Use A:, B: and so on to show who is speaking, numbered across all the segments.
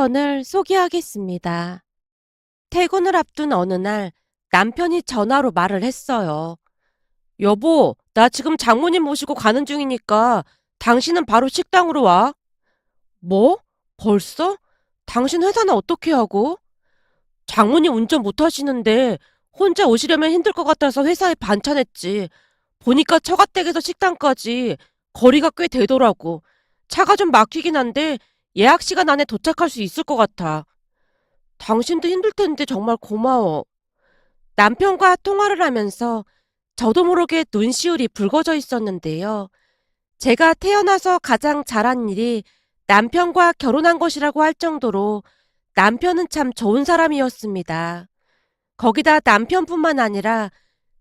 A: 사연을 소개하겠습니다. 퇴근을 앞둔 어느 날 남편이 전화로 말을 했어요. 여보, 나 지금 장모님 모시고 가는 중이니까 당신은 바로 식당으로 와. 뭐? 벌써? 당신 회사는 어떻게 하고? 장모님 운전 못 하시는데 혼자 오시려면 힘들 것 같아서 회사에 반찬했지. 보니까 처가댁에서 식당까지 거리가 꽤 되더라고. 차가 좀 막히긴 한데 예약 시간 안에 도착할 수 있을 것 같아. 당신도 힘들 텐데 정말 고마워. 남편과 통화를 하면서 저도 모르게 눈시울이 붉어져 있었는데요. 제가 태어나서 가장 잘한 일이 남편과 결혼한 것이라고 할 정도로 남편은 참 좋은 사람이었습니다. 거기다 남편뿐만 아니라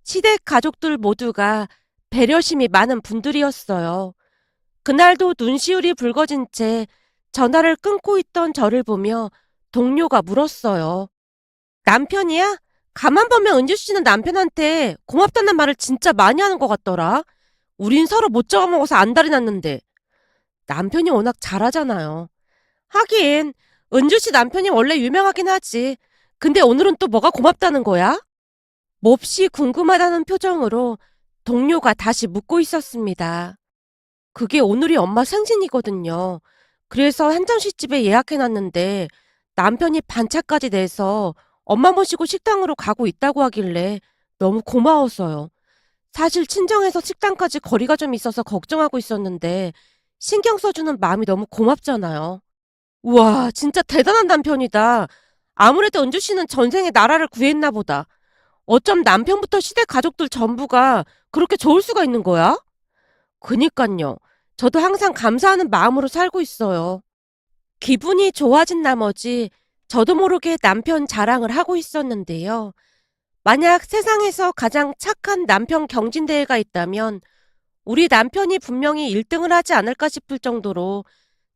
A: 시댁 가족들 모두가 배려심이 많은 분들이었어요. 그날도 눈시울이 붉어진 채 전화를 끊고 있던 저를 보며 동료가 물었어요. 남편이야? 가만 보면 은주 씨는 남편한테 고맙다는 말을 진짜 많이 하는 것 같더라. 우린 서로 못 잡아먹어서 안달이 났는데. 남편이 워낙 잘하잖아요. 하긴 은주 씨 남편이 원래 유명하긴 하지. 근데 오늘은 또 뭐가 고맙다는 거야? 몹시 궁금하다는 표정으로 동료가 다시 묻고 있었습니다. 그게 오늘이 엄마 생신이거든요. 그래서 한정식집에 예약해놨는데 남편이 반차까지 내서 엄마 모시고 식당으로 가고 있다고 하길래 너무 고마워서요. 사실 친정에서 식당까지 거리가 좀 있어서 걱정하고 있었는데 신경 써주는 마음이 너무 고맙잖아요. 우와, 진짜 대단한 남편이다. 아무래도 은주 씨는 전생에 나라를 구했나 보다. 어쩜 남편부터 시댁 가족들 전부가 그렇게 좋을 수가 있는 거야? 그니깐요. 저도 항상 감사하는 마음으로 살고 있어요. 기분이 좋아진 나머지 저도 모르게 남편 자랑을 하고 있었는데요. 만약 세상에서 가장 착한 남편 경진대회가 있다면 우리 남편이 분명히 1등을 하지 않을까 싶을 정도로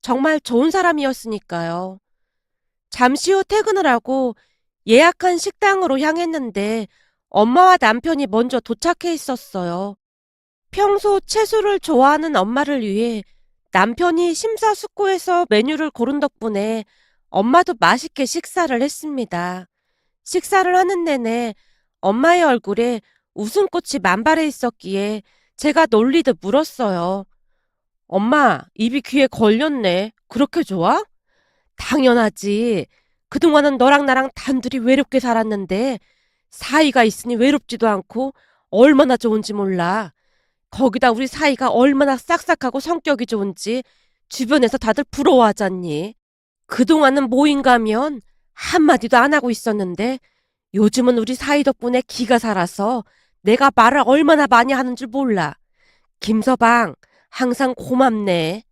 A: 정말 좋은 사람이었으니까요. 잠시 후 퇴근을 하고 예약한 식당으로 향했는데 엄마와 남편이 먼저 도착해 있었어요. 평소 채소를 좋아하는 엄마를 위해 남편이 심사숙고해서 메뉴를 고른 덕분에 엄마도 맛있게 식사를 했습니다. 식사를 하는 내내 엄마의 얼굴에 웃음꽃이 만발해 있었기에 제가 놀리듯 물었어요. 엄마, 입이 귀에 걸렸네. 그렇게 좋아? 당연하지. 그동안은 너랑 나랑 단둘이 외롭게 살았는데 사이가 있으니 외롭지도 않고 얼마나 좋은지 몰라. 거기다 우리 사이가 얼마나 싹싹하고 성격이 좋은지 주변에서 다들 부러워하잖니. 그동안은 모임 가면 한마디도 안 하고 있었는데 요즘은 우리 사이 덕분에 기가 살아서 내가 말을 얼마나 많이 하는 줄 몰라. 김서방, 항상 고맙네.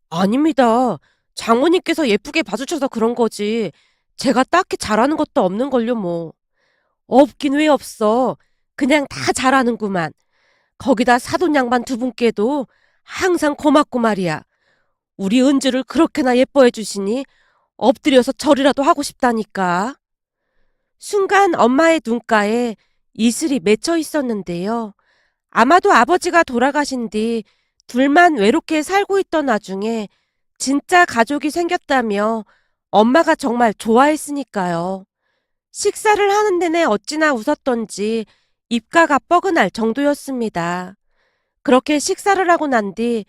A: 아닙니다. 장모님께서 예쁘게 봐주셔서 그런 거지. 제가 딱히 잘하는 것도 없는걸요, 뭐. 없긴 왜 없어. 그냥 다 잘하는구만. 거기다 사돈 양반 두 분께도 항상 고맙고 말이야. 우리 은주를 그렇게나 예뻐해 주시니 엎드려서 절이라도 하고 싶다니까. 순간 엄마의 눈가에 이슬이 맺혀 있었는데요. 아마도 아버지가 돌아가신 뒤 둘만 외롭게 살고 있던 와중에 진짜 가족이 생겼다며 엄마가 정말 좋아했으니까요. 식사를 하는 내내 어찌나 웃었던지 입가가 뻐근할 정도였습니다. 그렇게 식사를 하고 난 뒤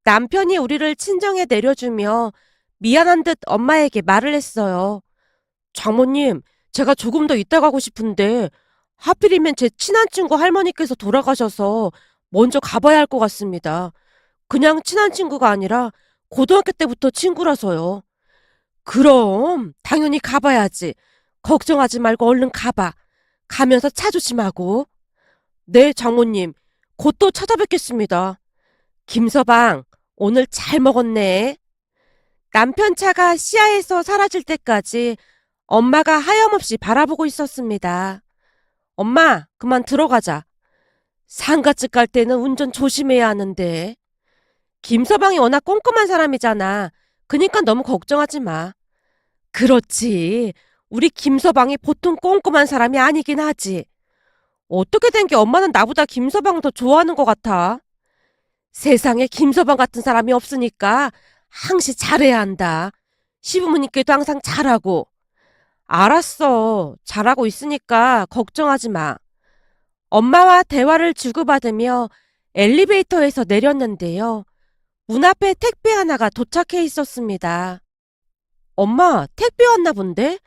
A: 남편이 우리를 친정에 내려주며 미안한 듯 엄마에게 말을 했어요. 장모님, 제가 조금 더 있다 가고 싶은데 하필이면 제 친한 친구 할머니께서 돌아가셔서 먼저 가봐야 할 것 같습니다. 그냥 친한 친구가 아니라 고등학교 때부터 친구라서요. 그럼 당연히 가봐야지. 걱정하지 말고 얼른 가봐. 가면서 차 조심하고. 네, 장모님. 곧 또 찾아뵙겠습니다. 김서방, 오늘 잘 먹었네. 남편 차가 시야에서 사라질 때까지 엄마가 하염없이 바라보고 있었습니다. 엄마, 그만 들어가자. 상가집 갈 때는 운전 조심해야 하는데. 김서방이 워낙 꼼꼼한 사람이잖아. 그니까 너무 걱정하지 마. 그렇지. 우리 김서방이 보통 꼼꼼한 사람이 아니긴 하지. 어떻게 된 게 엄마는 나보다 김서방을 더 좋아하는 것 같아? 세상에 김서방 같은 사람이 없으니까 항시 잘해야 한다. 시부모님께도 항상 잘하고. 알았어. 잘하고 있으니까 걱정하지 마. 엄마와 대화를 주고받으며 엘리베이터에서 내렸는데요. 문 앞에 택배 하나가 도착해 있었습니다. 엄마, 택배 왔나 본데?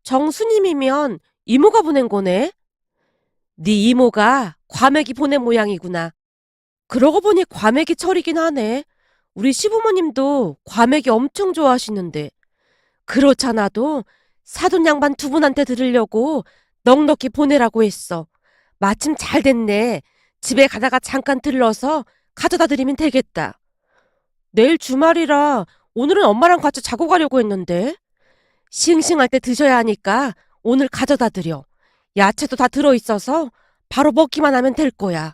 A: 정수님이면 이모가 보낸 거네? 네 이모가 과메기 보낸 모양이구나. 그러고 보니 과메기 철이긴 하네. 우리 시부모님도 과메기 엄청 좋아하시는데. 그렇잖아도 사돈 양반 두 분한테 들으려고 넉넉히 보내라고 했어. 마침 잘 됐네. 집에 가다가 잠깐 들러서 가져다 드리면 되겠다. 내일 주말이라 오늘은 엄마랑 같이 자고 가려고 했는데. 싱싱할 때 드셔야 하니까 오늘 가져다 드려. 야채도 다 들어있어서 바로 먹기만 하면 될 거야.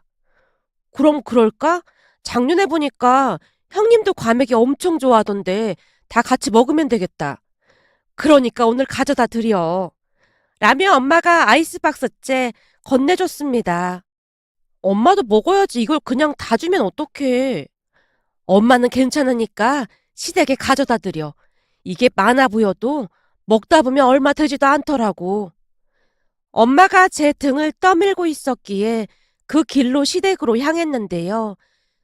A: 그럼 그럴까? 작년에 보니까 형님도 과메기 엄청 좋아하던데 다 같이 먹으면 되겠다. 그러니까 오늘 가져다 드려. 라며 엄마가 아이스박스째 건네줬습니다. 엄마도 먹어야지 이걸 그냥 다 주면 어떡해. 엄마는 괜찮으니까 시댁에 가져다 드려. 이게 많아 보여도 먹다 보면 얼마 되지도 않더라고. 엄마가 제 등을 떠밀고 있었기에 그 길로 시댁으로 향했는데요.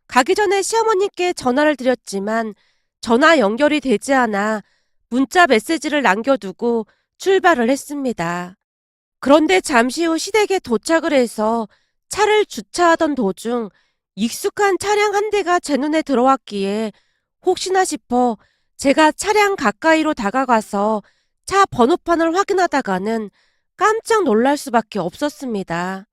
A: 가기 전에 시어머님께 전화를 드렸지만 전화 연결이 되지 않아 문자 메시지를 남겨두고 출발을 했습니다. 그런데 잠시 후 시댁에 도착을 해서 차를 주차하던 도중 익숙한 차량 한 대가 제 눈에 들어왔기에 혹시나 싶어 제가 차량 가까이로 다가가서 차 번호판을 확인하다가는 깜짝 놀랄 수밖에 없었습니다.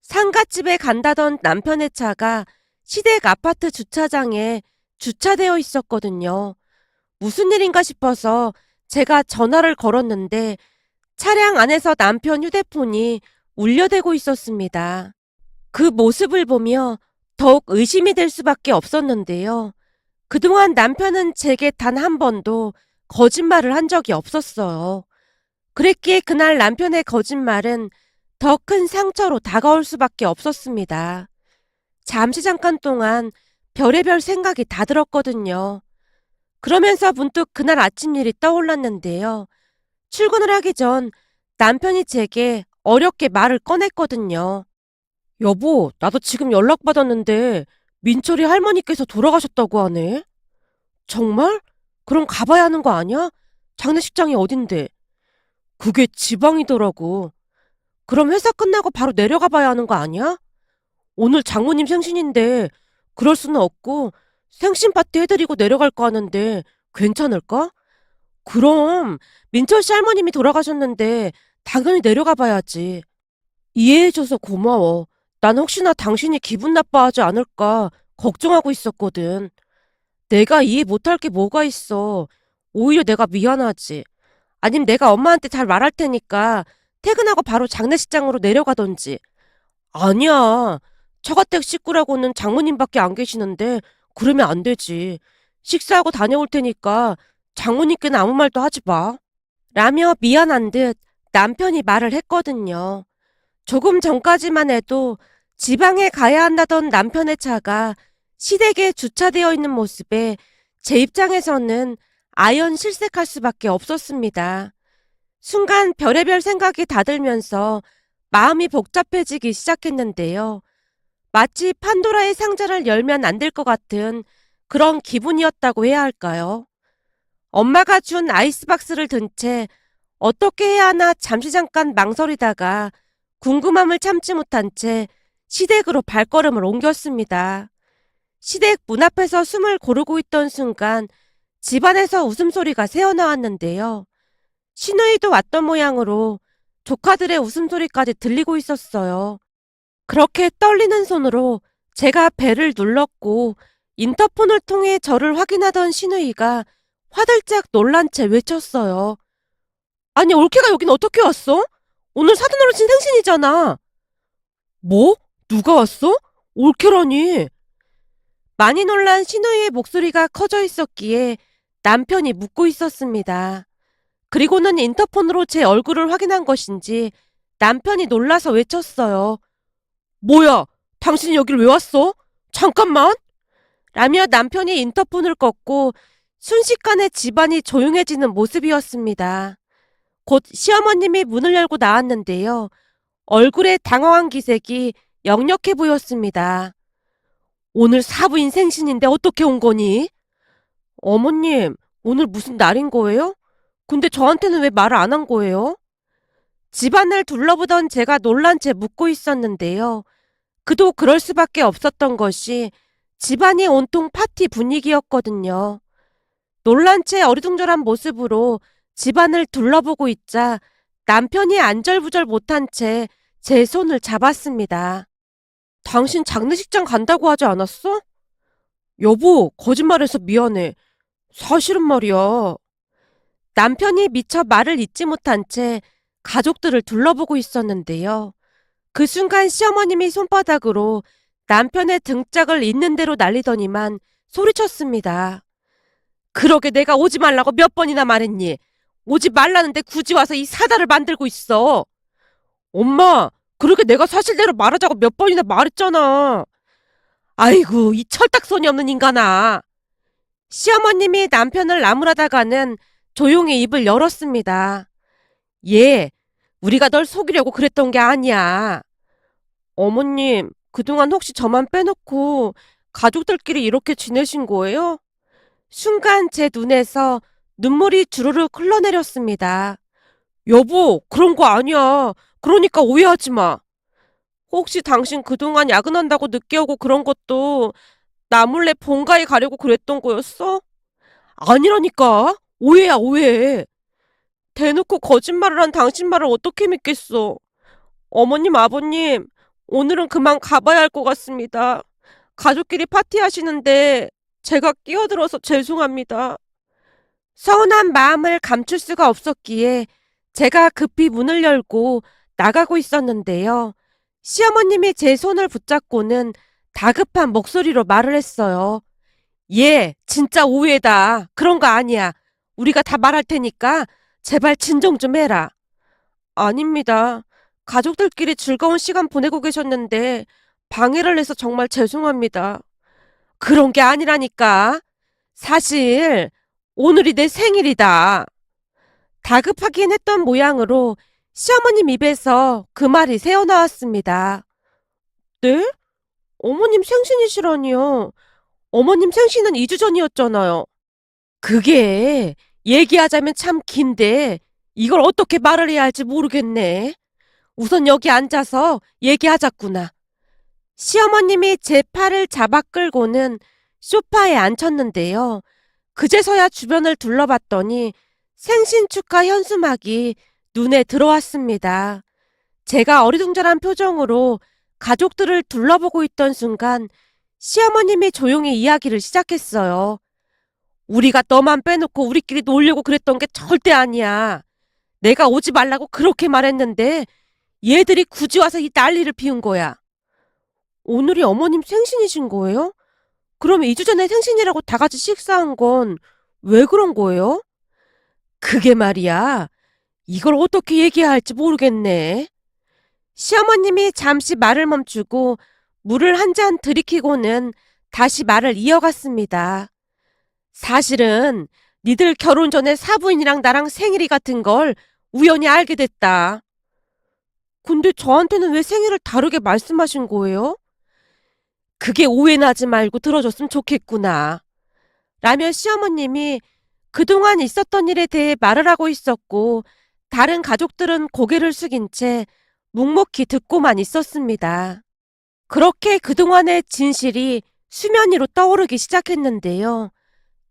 A: 상갓집에 간다던 남편의 차가 시댁 아파트 주차장에 주차되어 있었거든요. 무슨 일인가 싶어서 제가 전화를 걸었는데 차량 안에서 남편 휴대폰이 울려대고 있었습니다. 그 모습을 보며 더욱 의심이 될 수밖에 없었는데요. 그동안 남편은 제게 단 한 번도 거짓말을 한 적이 없었어요. 그랬기에 그날 남편의 거짓말은 더 큰 상처로 다가올 수밖에 없었습니다. 잠깐 동안 별의별 생각이 다 들었거든요. 그러면서 문득 그날 아침 일이 떠올랐는데요. 출근을 하기 전 남편이 제게 어렵게 말을 꺼냈거든요. 여보, 나도 지금 연락받았는데 민철이 할머니께서 돌아가셨다고 하네. 정말? 그럼 가봐야 하는 거 아니야? 장례식장이 어딘데? 그게 지방이더라고. 그럼 회사 끝나고 바로 내려가 봐야 하는 거 아니야? 오늘 장모님 생신인데 그럴 수는 없고 생신 파티 해드리고 내려갈까 하는데 괜찮을까? 그럼 민철 씨 할머님이 돌아가셨는데 당연히 내려가 봐야지. 이해해줘서 고마워. 난 혹시나 당신이 기분 나빠하지 않을까 걱정하고 있었거든. 내가 이해 못할 게 뭐가 있어. 오히려 내가 미안하지. 아님 내가 엄마한테 잘 말할 테니까 퇴근하고 바로 장례식장으로 내려가던지. 아니야. 처가댁 식구라고는 장모님밖에 안 계시는데 그러면 안 되지. 식사하고 다녀올 테니까 장모님께는 아무 말도 하지 마. 라며 미안한 듯 남편이 말을 했거든요. 조금 전까지만 해도 지방에 가야 한다던 남편의 차가 시댁에 주차되어 있는 모습에 제 입장에서는 아연 실색할 수밖에 없었습니다. 순간 별의별 생각이 다 들면서 마음이 복잡해지기 시작했는데요. 마치 판도라의 상자를 열면 안 될 것 같은 그런 기분이었다고 해야 할까요? 엄마가 준 아이스박스를 든 채 어떻게 해야 하나 잠시 잠깐 망설이다가 궁금함을 참지 못한 채 시댁으로 발걸음을 옮겼습니다. 시댁 문 앞에서 숨을 고르고 있던 순간 집안에서 웃음소리가 새어나왔는데요. 시누이도 왔던 모양으로 조카들의 웃음소리까지 들리고 있었어요. 그렇게 떨리는 손으로 제가 벨을 눌렀고 인터폰을 통해 저를 확인하던 시누이가 화들짝 놀란 채 외쳤어요. 아니 올케가 여긴 어떻게 왔어? 오늘 사돈 어르신 생신이잖아. 뭐? 누가 왔어? 올케라니. 많이 놀란 시누이의 목소리가 커져 있었기에 남편이 묻고 있었습니다. 그리고는 인터폰으로 제 얼굴을 확인한 것인지 남편이 놀라서 외쳤어요. 뭐야? 당신이 여길 왜 왔어? 잠깐만! 라며 남편이 인터폰을 껐고 순식간에 집안이 조용해지는 모습이었습니다. 곧 시어머님이 문을 열고 나왔는데요. 얼굴에 당황한 기색이 역력해 보였습니다. 오늘 사부인 생신인데 어떻게 온 거니? 어머님, 오늘 무슨 날인 거예요? 근데 저한테는 왜 말을 안 한 거예요? 집안을 둘러보던 제가 놀란 채 묻고 있었는데요. 그도 그럴 수밖에 없었던 것이 집안이 온통 파티 분위기였거든요. 놀란 채 어리둥절한 모습으로 집안을 둘러보고 있자 남편이 안절부절 못한 채 제 손을 잡았습니다. 당신 장례식장 간다고 하지 않았어? 여보, 거짓말해서 미안해. 사실은 말이야. 남편이 미처 말을 잇지 못한 채 가족들을 둘러보고 있었는데요. 그 순간 시어머님이 손바닥으로 남편의 등짝을 있는 대로 날리더니만 소리쳤습니다. 그러게 내가 오지 말라고 몇 번이나 말했니? 오지 말라는데 굳이 와서 이 사달을 만들고 있어. 엄마, 그러게 내가 사실대로 말하자고 몇 번이나 말했잖아. 아이고, 이 철딱선이 없는 인간아. 시어머님이 남편을 나무라다가는 조용히 입을 열었습니다. 얘, 우리가 널 속이려고 그랬던 게 아니야. 어머님, 그동안 혹시 저만 빼놓고 가족들끼리 이렇게 지내신 거예요? 순간 제 눈에서 눈물이 주르륵 흘러내렸습니다. 여보, 그런 거 아니야. 그러니까 오해하지 마. 혹시 당신 그동안 야근한다고 늦게 오고 그런 것도 나 몰래 본가에 가려고 그랬던 거였어? 아니라니까. 오해야, 오해. 대놓고 거짓말을 한 당신 말을 어떻게 믿겠어. 어머님, 아버님, 오늘은 그만 가봐야 할 것 같습니다. 가족끼리 파티하시는데 제가 끼어들어서 죄송합니다. 서운한 마음을 감출 수가 없었기에 제가 급히 문을 열고 나가고 있었는데요. 시어머님이 제 손을 붙잡고는 다급한 목소리로 말을 했어요. 얘, 진짜 오해다. 그런 거 아니야. 우리가 다 말할 테니까 제발 진정 좀 해라. 아닙니다. 가족들끼리 즐거운 시간 보내고 계셨는데 방해를 해서 정말 죄송합니다. 그런 게 아니라니까. 사실 오늘이 내 생일이다. 다급하긴 했던 모양으로 시어머님 입에서 그 말이 새어나왔습니다. 네? 어머님 생신이시라니요. 어머님 생신은 2주 전이었잖아요. 그게 얘기하자면 참 긴데 이걸 어떻게 말을 해야 할지 모르겠네. 우선 여기 앉아서 얘기하자꾸나. 시어머님이 제 팔을 잡아 끌고는 소파에 앉혔는데요. 그제서야 주변을 둘러봤더니 생신 축하 현수막이 눈에 들어왔습니다. 제가 어리둥절한 표정으로 가족들을 둘러보고 있던 순간 시어머님이 조용히 이야기를 시작했어요. 우리가 너만 빼놓고 우리끼리 놀려고 그랬던 게 절대 아니야. 내가 오지 말라고 그렇게 말했는데 얘들이 굳이 와서 이 난리를 피운 거야. 오늘이 어머님 생신이신 거예요? 그럼 2주 전에 생신이라고 다 같이 식사한 건 왜 그런 거예요? 그게 말이야. 이걸 어떻게 얘기해야 할지 모르겠네. 시어머님이 잠시 말을 멈추고 물을 한 잔 들이키고는 다시 말을 이어갔습니다. 사실은 니들 결혼 전에 사부인이랑 나랑 생일이 같은 걸 우연히 알게 됐다. 근데 저한테는 왜 생일을 다르게 말씀하신 거예요? 그게 오해나지 말고 들어줬으면 좋겠구나. 라며 시어머님이 그동안 있었던 일에 대해 말을 하고 있었고 다른 가족들은 고개를 숙인 채 묵묵히 듣고만 있었습니다. 그렇게 그동안의 진실이 수면 위로 떠오르기 시작했는데요.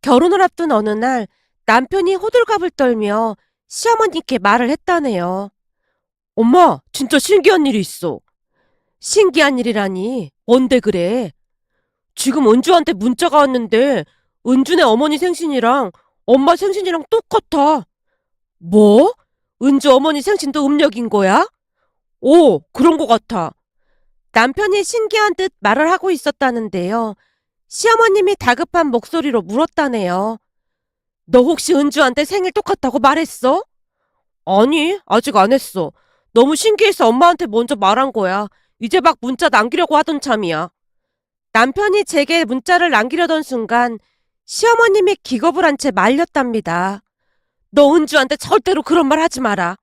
A: 결혼을 앞둔 어느 날 남편이 호들갑을 떨며 시어머니께 말을 했다네요. 엄마, 진짜 신기한 일이 있어. 신기한 일이라니, 뭔데 그래? 지금 은주한테 문자가 왔는데 은주네 어머니 생신이랑 엄마 생신이랑 똑같아. 뭐? 은주 어머니 생신도 음력인 거야? 오, 그런 거 같아. 남편이 신기한 듯 말을 하고 있었다는데요. 시어머님이 다급한 목소리로 물었다네요. 너 혹시 은주한테 생일 똑같다고 말했어? 아니, 아직 안 했어. 너무 신기해서 엄마한테 먼저 말한 거야. 이제 막 문자 남기려고 하던 참이야. 남편이 제게 문자를 남기려던 순간 시어머님이 기겁을 한 채 말렸답니다. 너 은주한테 절대로 그런 말 하지 마라.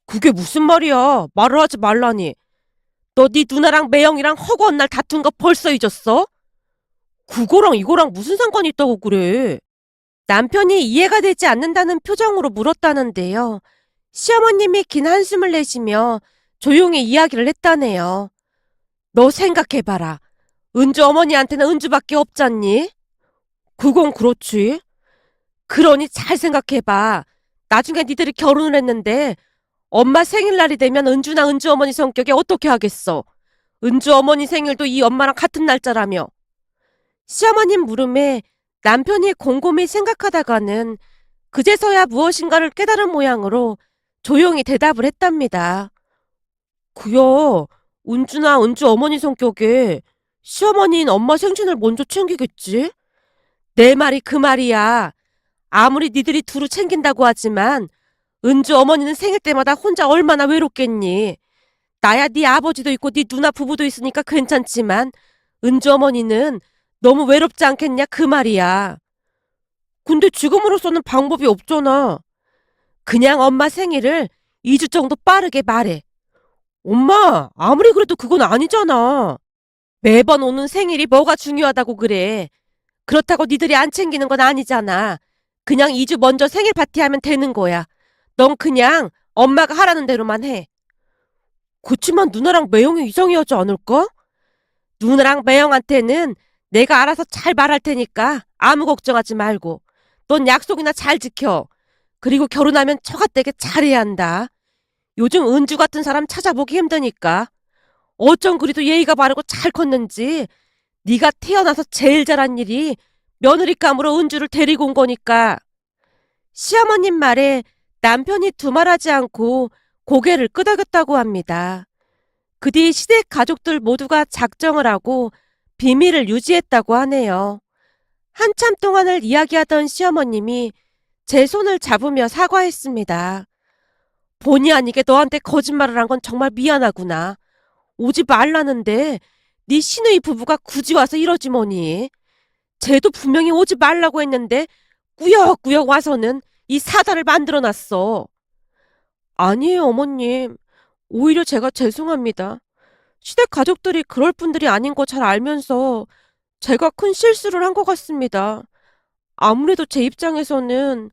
A: 그게 무슨 말이야? 말을 하지 말라니. 너 네 누나랑 매형이랑 허구한 날 다툰 거 벌써 잊었어? 그거랑 이거랑 무슨 상관이 있다고 그래? 남편이 이해가 되지 않는다는 표정으로 물었다는데요. 시어머님이 긴 한숨을 내쉬며 조용히 이야기를 했다네요. 너 생각해봐라. 은주 어머니한테는 은주밖에 없잖니? 그건 그렇지. 그러니 잘 생각해봐. 나중에 니들이 결혼을 했는데 엄마 생일날이 되면 은주나 은주 어머니 성격에 어떻게 하겠어? 은주 어머니 생일도 이 엄마랑 같은 날짜라며. 시어머님 물음에 남편이 곰곰이 생각하다가는 그제서야 무엇인가를 깨달은 모양으로 조용히 대답을 했답니다. 그야, 은주나 은주 어머니 성격에 시어머니인 엄마 생신을 먼저 챙기겠지? 내 말이 그 말이야. 아무리 니들이 두루 챙긴다고 하지만 은주 어머니는 생일 때마다 혼자 얼마나 외롭겠니? 나야 네 아버지도 있고 네 누나 부부도 있으니까 괜찮지만 은주 어머니는 너무 외롭지 않겠냐 그 말이야. 근데 지금으로서는 방법이 없잖아. 그냥 엄마 생일을 2주 정도 빠르게 말해. 엄마, 아무리 그래도 그건 아니잖아. 매번 오는 생일이 뭐가 중요하다고 그래. 그렇다고 니들이 안 챙기는 건 아니잖아. 그냥 2주 먼저 생일 파티하면 되는 거야. 넌 그냥 엄마가 하라는 대로만 해. 그치만 누나랑 매형이 이상해하지 않을까? 누나랑 매형한테는 내가 알아서 잘 말할 테니까 아무 걱정하지 말고. 넌 약속이나 잘 지켜. 그리고 결혼하면 처갓되게 잘해야 한다. 요즘 은주 같은 사람 찾아보기 힘드니까. 어쩜 그리도 예의가 바르고 잘 컸는지. 네가 태어나서 제일 잘한 일이 며느리감으로 은주를 데리고 온 거니까. 시어머님 말에 남편이 두말하지 않고 고개를 끄덕였다고 합니다. 그 뒤 시댁 가족들 모두가 작정을 하고 비밀을 유지했다고 하네요. 한참 동안을 이야기하던 시어머님이 제 손을 잡으며 사과했습니다. 본의 아니게 너한테 거짓말을 한 건 정말 미안하구나. 오지 말라는데 네 시누이 부부가 굳이 와서 이러지 뭐니. 쟤도 분명히 오지 말라고 했는데 꾸역꾸역 와서는 이 사달을 만들어놨어. 아니에요, 어머님. 오히려 제가 죄송합니다. 시댁 가족들이 그럴 분들이 아닌 거 잘 알면서 제가 큰 실수를 한 것 같습니다. 아무래도 제 입장에서는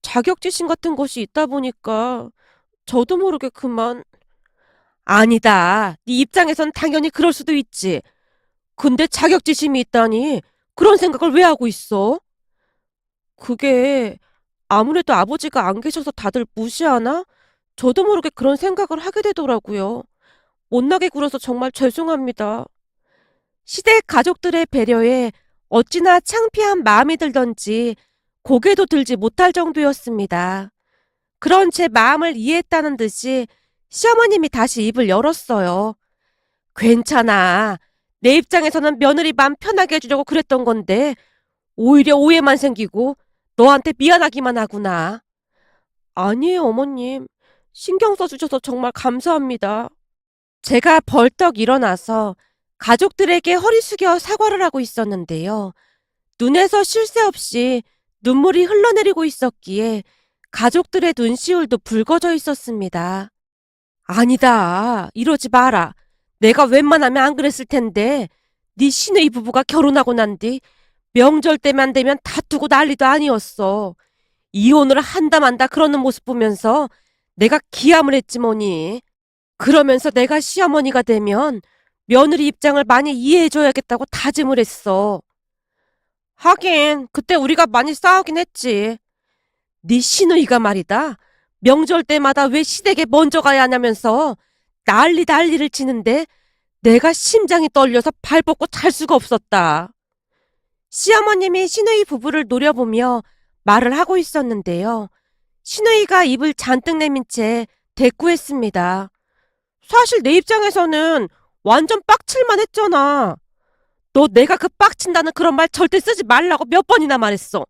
A: 자격지심 같은 것이 있다 보니까 저도 모르게 그만. 아니다. 네 입장에선 당연히 그럴 수도 있지. 근데 자격지심이 있다니 그런 생각을 왜 하고 있어? 그게 아무래도 아버지가 안 계셔서 다들 무시하나? 저도 모르게 그런 생각을 하게 되더라고요. 못나게 굴어서 정말 죄송합니다. 시댁 가족들의 배려에 어찌나 창피한 마음이 들던지 고개도 들지 못할 정도였습니다. 그런 제 마음을 이해했다는 듯이 시어머님이 다시 입을 열었어요. 괜찮아. 내 입장에서는 며느리 맘 편하게 해주려고 그랬던 건데 오히려 오해만 생기고 너한테 미안하기만 하구나. 아니에요, 어머님. 신경 써주셔서 정말 감사합니다. 제가 벌떡 일어나서 가족들에게 허리 숙여 사과를 하고 있었는데요. 눈에서 쉴 새 없이 눈물이 흘러내리고 있었기에 가족들의 눈시울도 붉어져 있었습니다. 아니다. 이러지 마라. 내가 웬만하면 안 그랬을 텐데 네 시누이 부부가 결혼하고 난 뒤 명절 때만 되면 다투고 난리도 아니었어. 이혼을 한다 만다 그러는 모습 보면서 내가 기함을 했지 뭐니. 그러면서 내가 시어머니가 되면 며느리 입장을 많이 이해해줘야겠다고 다짐을 했어. 하긴 그때 우리가 많이 싸우긴 했지. 네 시누이가 말이다. 명절 때마다 왜 시댁에 먼저 가야 하냐면서 난리를 치는데 내가 심장이 떨려서 발 뻗고 잘 수가 없었다. 시어머님이 시누이 부부를 노려보며 말을 하고 있었는데요. 시누이가 입을 잔뜩 내민 채 대꾸했습니다. 사실 내 입장에서는 완전 빡칠만 했잖아. 너 내가 그 빡친다는 그런 말 절대 쓰지 말라고 몇 번이나 말했어.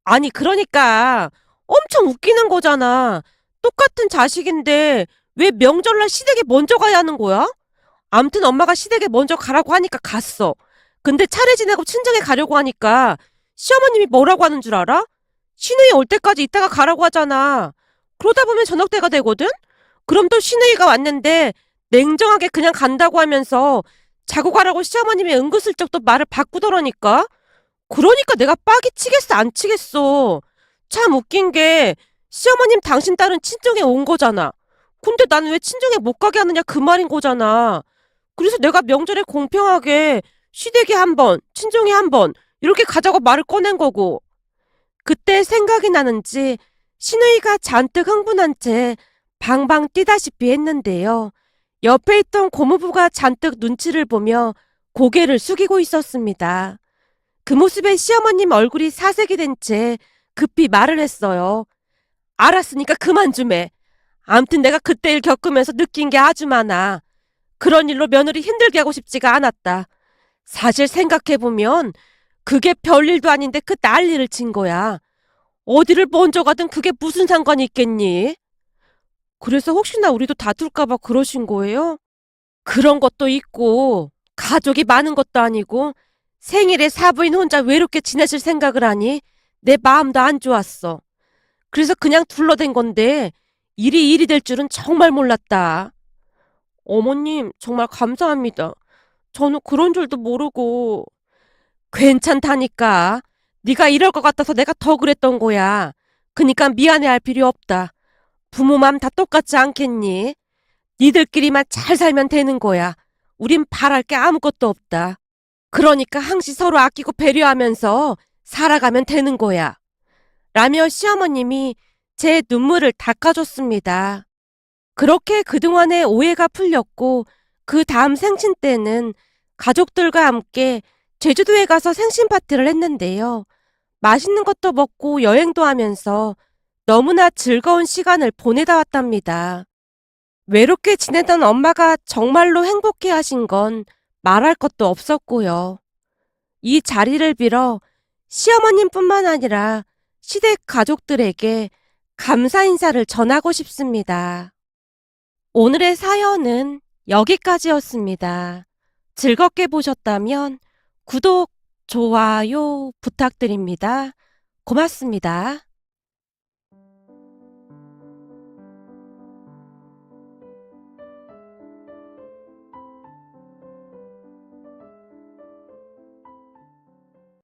A: 아니 그러니까 엄청 웃기는 거잖아. 똑같은 자식인데 왜 명절날 시댁에 먼저 가야 하는 거야? 암튼 엄마가 시댁에 먼저 가라고 하니까 갔어. 근데 차례 지내고 친정에 가려고 하니까 시어머님이 뭐라고 하는 줄 알아? 시누이 올 때까지 있다가 가라고 하잖아. 그러다 보면 저녁 때가 되거든? 그럼 또 시누이가 왔는데 냉정하게 그냥 간다고 하면서 자고 가라고 시어머님이 은근슬쩍 또 말을 바꾸더라니까? 그러니까 내가 빡이 치겠어, 안 치겠어. 참 웃긴 게 시어머님 당신 딸은 친정에 온 거잖아. 근데 나는 왜 친정에 못 가게 하느냐 그 말인 거잖아. 그래서 내가 명절에 공평하게 시댁에 한 번, 친정에 한 번, 이렇게 가자고 말을 꺼낸 거고. 그때 생각이 나는지 시누이가 잔뜩 흥분한 채 방방 뛰다시피 했는데요. 옆에 있던 고모부가 잔뜩 눈치를 보며 고개를 숙이고 있었습니다. 그 모습에 시어머님 얼굴이 사색이 된 채 급히 말을 했어요. 알았으니까 그만 좀 해. 암튼 내가 그때 일 겪으면서 느낀 게 아주 많아. 그런 일로 며느리 힘들게 하고 싶지가 않았다. 사실 생각해보면 그게 별일도 아닌데 그 난리를 친 거야. 어디를 먼저 가든 그게 무슨 상관이 있겠니? 그래서 혹시나 우리도 다툴까봐 그러신 거예요? 그런 것도 있고 가족이 많은 것도 아니고 생일에 사부인 혼자 외롭게 지내실 생각을 하니 내 마음도 안 좋았어. 그래서 그냥 둘러댄 건데 일이 될 줄은 정말 몰랐다. 어머님 정말 감사합니다. 저는 그런 줄도 모르고. 괜찮다니까. 네가 이럴 것 같아서 내가 더 그랬던 거야. 그니까 미안해할 필요 없다. 부모 맘 다 똑같지 않겠니? 니들끼리만 잘 살면 되는 거야. 우린 바랄 게 아무것도 없다. 그러니까 항시 서로 아끼고 배려하면서 살아가면 되는 거야. 라며 시어머님이 제 눈물을 닦아줬습니다. 그렇게 그동안의 오해가 풀렸고 그 다음 생신 때는 가족들과 함께 제주도에 가서 생신 파티를 했는데요. 맛있는 것도 먹고 여행도 하면서 너무나 즐거운 시간을 보내다 왔답니다. 외롭게 지내던 엄마가 정말로 행복해 하신 건 말할 것도 없었고요. 이 자리를 빌어 시어머님뿐만 아니라 시댁 가족들에게 감사 인사를 전하고 싶습니다. 오늘의 사연은 여기까지였습니다. 즐겁게 보셨다면 구독, 좋아요 부탁드립니다. 고맙습니다.